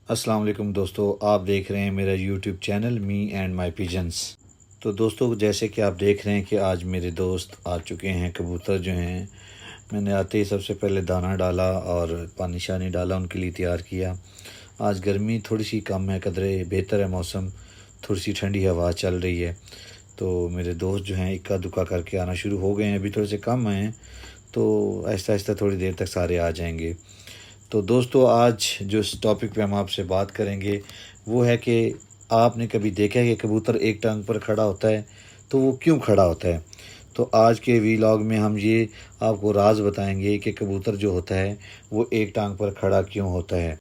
अस्सलाम वालेकुम दोस्तों, आप देख रहे हैं मेरा YouTube channel me and my pigeons. तो दोस्तों, जैसे कि आप देख रहे हैं कि आज मेरे दोस्त आ चुके हैं। कबूतर जो हैं, मैंने आते ही सबसे पहले दाना डाला और पानी शानी डाला, उनके लिए तैयार किया। आज गर्मी थोड़ी सी कम है, कदरे बेहतर है मौसम, थोड़ी सी ठंडी हवा चल रही है। तो मेरे दोस्त जो हैं इक्का दुक्का करके आना शुरू हो गए हैं। अभी थोड़े से कम हैं, तो आहिस्ता आहिस्ता थोड़ी देर तक सारे आ जाएंगे। तो दोस्तों, आज जो इस टॉपिक पे हम आपसे बात करेंगे वो है कि आपने कभी देखा है कि कबूतर एक टांग पर खड़ा होता है, तो वो क्यों खड़ा होता है। तो आज के वीलॉग में हम ये आपको राज बताएंगे कि कबूतर जो होता है वो एक टांग पर खड़ा क्यों होता है।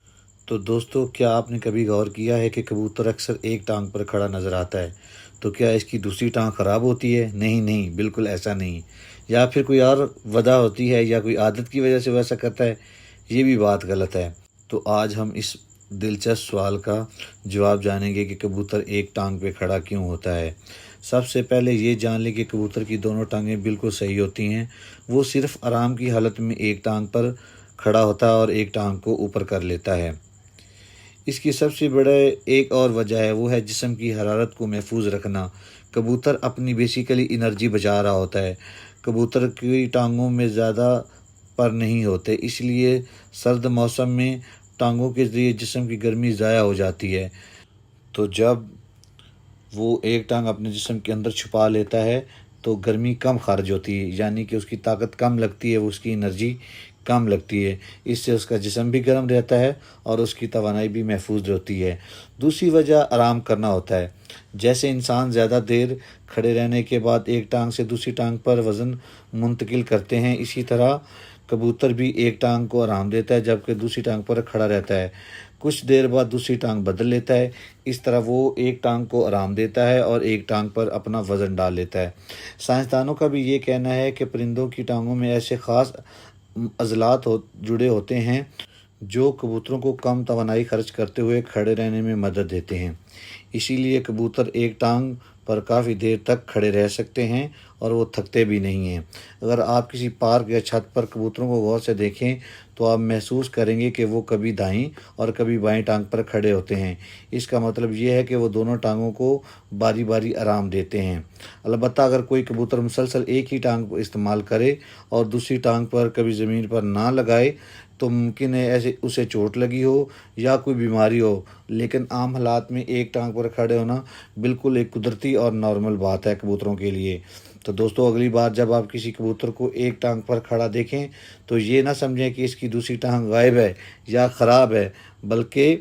तो दोस्तों, क्या आपने कभी गौर किया है कि कबूतर अक्सर एक टांग पर खड़ा नज़र आता है, तो क्या इसकी दूसरी टांग ख़राब होती है? नहीं नहीं, बिल्कुल ऐसा नहीं। या फिर कोई और वजह होती है, या कोई आदत की वजह से वैसा करता है, ये भी बात गलत है। तो आज हम इस दिलचस्प सवाल का जवाब जानेंगे कि कबूतर एक टांग पे खड़ा क्यों होता है। सबसे पहले ये जान लें कि कबूतर की दोनों टांगें बिल्कुल सही होती हैं। वो सिर्फ आराम की हालत में एक टांग पर खड़ा होता है और एक टांग को ऊपर कर लेता है। इसकी सबसे बड़ा एक और वजह है, वो है जिस्म की हरारत को महफूज रखना। कबूतर अपनी बेसिकली एनर्जी बचा रहा होता है। कबूतर की टांगों में ज़्यादा पर नहीं होते, इसलिए सर्द मौसम में टांगों के ज़रिए जिस्म की गर्मी ज़ाया हो जाती है। तो जब वो एक टांग अपने जिस्म के अंदर छुपा लेता है तो गर्मी कम खारिज होती है, यानी कि उसकी ताकत कम लगती है, वो उसकी एनर्जी कम लगती है। इससे उसका जिस्म भी गर्म रहता है और उसकी तवानाई भी महफूज होती है। दूसरी वजह आराम करना होता है। जैसे इंसान ज़्यादा देर खड़े रहने के बाद एक टांग से दूसरी टांग पर वज़न मुंतकिल करते हैं, इसी तरह कबूतर भी एक टांग को आराम देता है जबकि दूसरी टांग पर खड़ा रहता है। कुछ देर बाद दूसरी टांग बदल लेता है। इस तरह वो एक टांग को आराम देता है और एक टांग पर अपना वज़न डाल लेता है। साइंसदानों का भी ये कहना है कि परिंदों की टांगों में ऐसे ख़ास अज़लात जुड़े होते हैं जो कबूतरों को कम तवानाई खर्च करते हुए खड़े रहने में मदद देते हैं। इसीलिए कबूतर एक टांग पर काफ़ी देर तक खड़े रह सकते हैं और वो थकते भी नहीं हैं। अगर आप किसी पार्क या छत पर कबूतरों को गौर से देखें तो आप महसूस करेंगे कि वो कभी दाईं और कभी बाईं टांग पर खड़े होते हैं। इसका मतलब ये है कि वो दोनों टांगों को बारी बारी आराम देते हैं। अलबत्ता अगर कोई कबूतर मुसलसल एक ही टांग इस्तेमाल करे और दूसरी टांग पर कभी ज़मीन पर ना लगाए तो मुमकिन है ऐसे उसे चोट लगी हो या कोई बीमारी हो। लेकिन आम हालात में एक टांग पर खड़े होना बिल्कुल एक कुदरती और नॉर्मल बात है कबूतरों के लिए। तो दोस्तों, अगली बार जब आप किसी कबूतर को एक टांग पर खड़ा देखें तो ये ना समझें कि इसकी दूसरी टांग गायब है या ख़राब है, बल्कि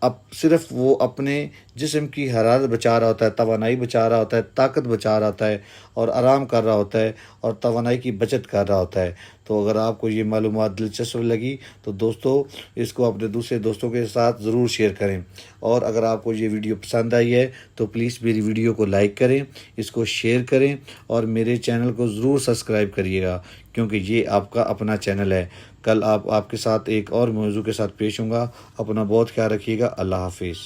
अब सिर्फ वो अपने जिस्म की हरारत बचा रहा होता है, तवानाई बचा रहा होता है, ताकत बचा रहा होता है और आराम कर रहा होता है और तवानाई की बचत कर रहा होता है। तो अगर आपको ये मालूमात दिलचस्प लगी तो दोस्तों, इसको अपने दूसरे दोस्तों के साथ ज़रूर शेयर करें। और अगर आपको ये वीडियो पसंद आई है तो प्लीज़ मेरी वीडियो को लाइक करें, इसको शेयर करें और मेरे चैनल को ज़रूर सब्सक्राइब करिएगा, क्योंकि ये आपका अपना चैनल है। कल आपके साथ एक और मौजू के साथ पेश होऊंगा। अपना बहुत ख्याल रखिएगा। अल्लाह हाफिज़।